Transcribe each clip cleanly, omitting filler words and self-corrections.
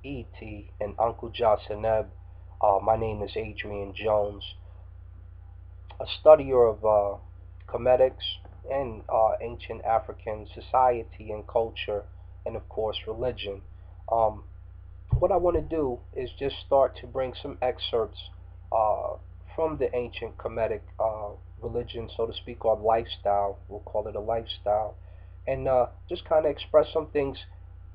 E.T. and Uncle Jaseneb. My name is Adrian Jones, a studier of Kemetics and ancient African society and culture, and of course religion. Um, what I want to do is just start to bring some excerpts uh, from the ancient Kemetic religion, so to speak, or lifestyle. We'll call it a lifestyle, and just kind of express some things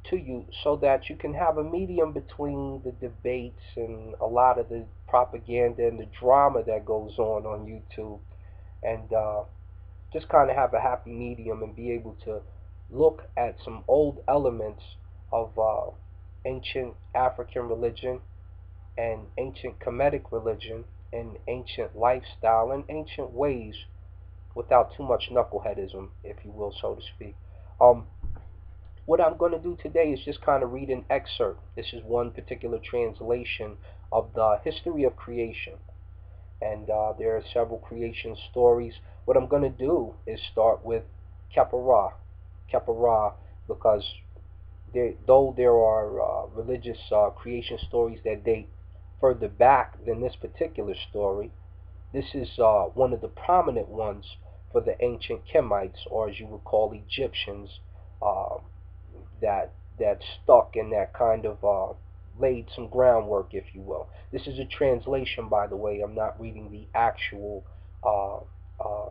to you so that you can have a medium between the debates and a lot of the propaganda and the drama that goes on YouTube, and just kind of have a happy medium and be able to look at some old elements of ancient African religion and ancient Kemetic religion and ancient lifestyle and ancient ways without too much knuckleheadism, if you will, so to speak. Um, what I'm going to do today is just kind of read an excerpt. This is one particular translation of the history of creation, and there are several creation stories. What I'm going to do is start with Khepera, Khepera, because though there are religious creation stories that date further back than this particular story, this is one of the prominent ones for the ancient Kemites, or as you would call Egyptians, uh, that stuck and that kind of laid some groundwork, if you will. This is a translation, by the way. I'm not reading the actual uh, uh,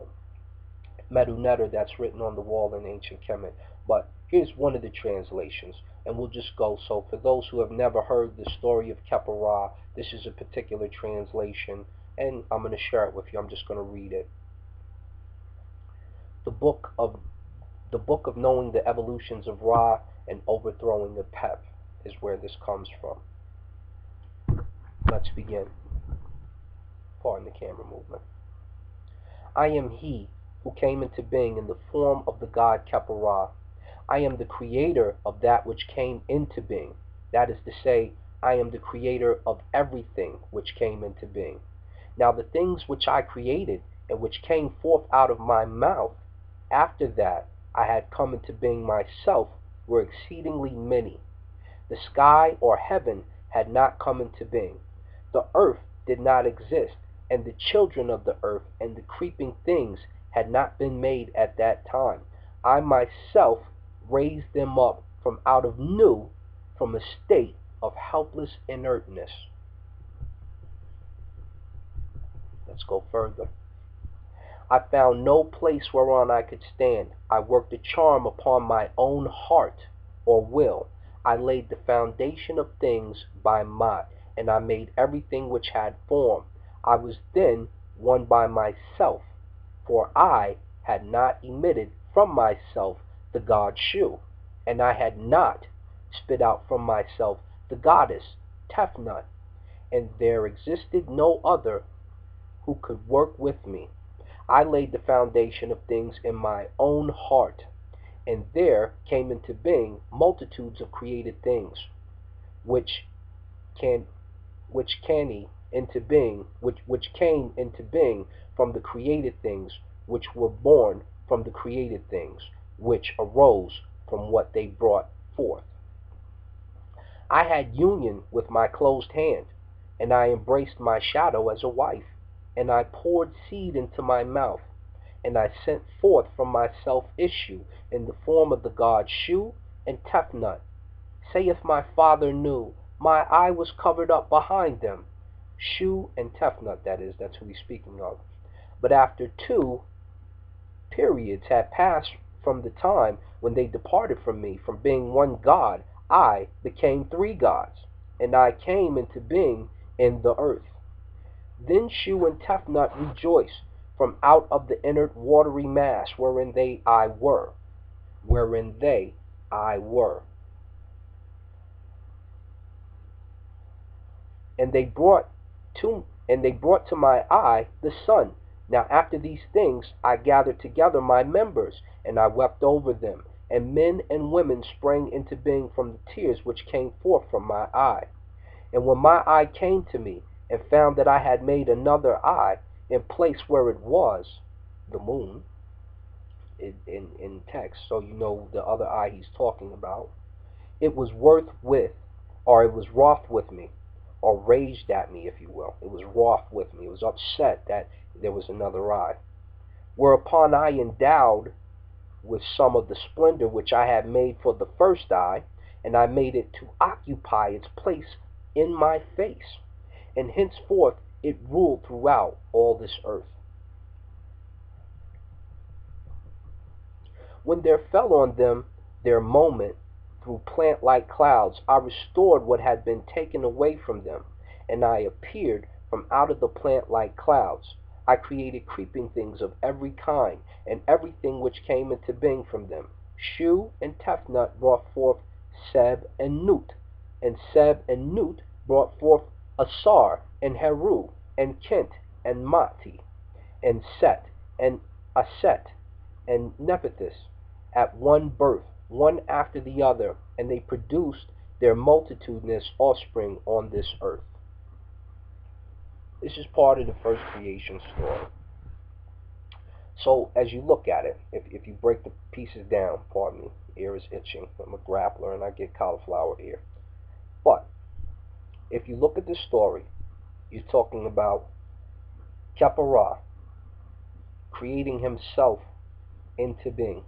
Medunetter that's written on the wall in ancient Kemet. But here's one of the translations, and we'll just go. So, for those who have never heard the story of Khepera, this is a particular translation, and I'm going to share it with you. I'm just going to read it. The book of the book of knowing the evolutions of Ra and overthrowing the Pep is where this comes from. Let's begin. Pardon the camera movement. I am he who came into being in the form of the god Khepera. I am the creator of that which came into being. That is to say, I am the creator of everything which came into being. Now the things which I created and which came forth out of my mouth, after that I had come into being myself, were exceedingly many. The sky or heaven had not come into being. The earth did not exist, and the children of the earth and the creeping things had not been made at that time. I myself raised them up from out of new, from a state of helpless inertness. Let's go further. I found no place whereon I could stand. I worked a charm upon my own heart or will. I laid the foundation of things by Mot, and I made everything which had form. I was then one by myself, for I had not emitted from myself the god Shu, and I had not spit out from myself the goddess Tefnut, and there existed no other who could work with me. I laid the foundation of things in my own heart, and there came into being multitudes of created things, which can which came into being which came into being from the created things, which were born from the created things, which arose from what they brought forth. I had union with my closed hand, and I embraced my shadow as a wife, and I poured seed into my mouth, and I sent forth from myself issue in the form of the gods Shu and Tefnut. Saith my father knew, my eye was covered up behind them. Shu and Tefnut, that is, that's who he's speaking of. But after two periods had passed from the time when they departed from me, from being one God, I became three gods, and I came into being in the earth. Then Shu and Tefnut rejoiced from out of the inert watery mass wherein they I were. And they brought to my eye the sun. Now after these things I gathered together my members, and I wept over them, and men and women sprang into being from the tears which came forth from my eye. And when my eye came to me, and found that I had made another eye in place where it was, the moon, in text, so you know the other eye he's talking about, it was worth with or it was wroth with me, or raged at me, if you will. It was wroth with me. It was upset that there was another eye. Whereupon I endowed with some of the splendor which I had made for the first eye, and I made it to occupy its place in my face, and henceforth it ruled throughout all this earth. When there fell on them their moment through plant like clouds, I restored what had been taken away from them, and I appeared from out of the plant like clouds. I created creeping things of every kind, and everything which came into being from them. Shu and Tefnut brought forth Seb and Nut, and Seb and Nut brought forth Asar and Heru, and Kent and Mati, and Set and Aset and Nephthys at one birth, one after the other, and they produced their multitudinous offspring on this earth. This is part of the first creation story. So as you look at it, if you break the pieces down, pardon me, ear is itching. I'm a grappler and I get cauliflower ear. But if you look at the story, you're talking about Khepera creating himself into being.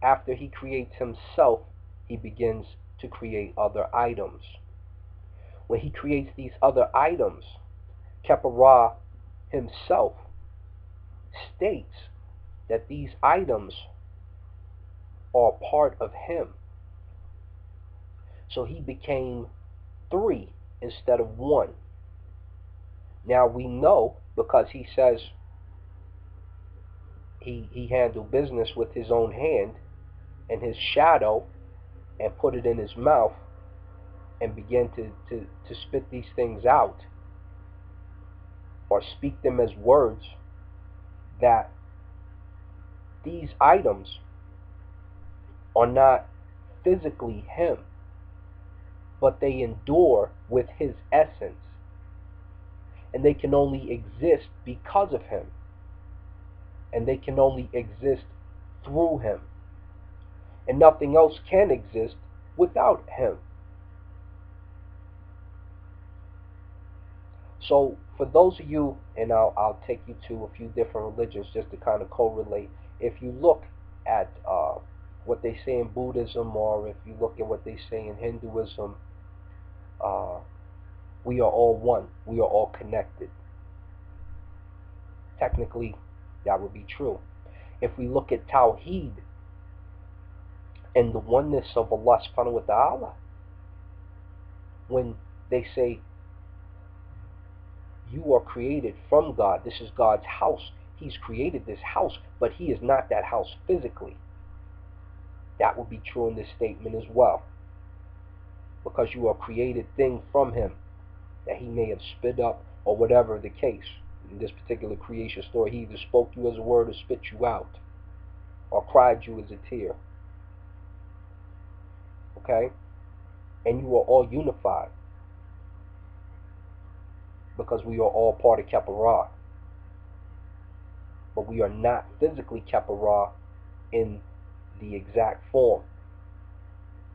After he creates himself, he begins to create other items. When he creates these other items, Khepera himself states that these items are part of him. So he became three instead of one. Now we know because he says he handled business with his own hand and his shadow and put it in his mouth and began to spit these things out or speak them as words, that these items are not physically him, but they endure with his essence, and they can only exist because of him, and they can only exist through him, and nothing else can exist without him. So for those of you, and I'll take you to a few different religions just to kind of correlate. If you look at what they say in Buddhism, or if you look at what they say in Hinduism, uh, we are all one. We are all connected. Technically, that would be true. If we look at Tawheed and the oneness of Allah subhanahu wa ta'ala, when they say you are created from God, this is God's house, He's created this house, but He is not that house physically. That would be true in this statement as well, because you are a created thing from Him that He may have spit up, or whatever the case. In this particular creation story, He either spoke you as a word or spit you out, or cried you as a tear. Okay? And you are all unified, because we are all part of Khepera. But we are not physically Khepera in the exact form.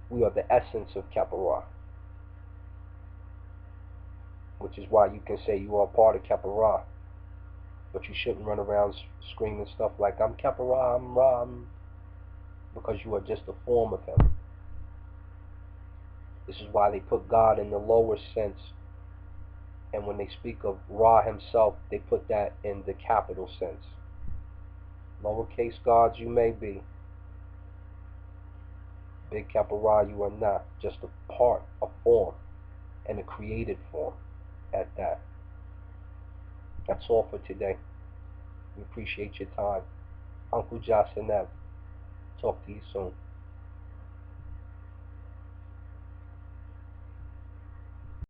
We are the essence of Khepera, which is why you can say you are part of Khepera, but you shouldn't run around screaming stuff like, I'm Khepera, I'm Ram, because you are just a form of Him. This is why they put God in the lower sense, and when they speak of Ra himself, they put that in the capital sense. Lowercase gods you may be, big capital Ra you are not, just a part, a form, and a created form at that. That's all for today. We appreciate your time. Uncle Josh and Ev. Talk to you soon.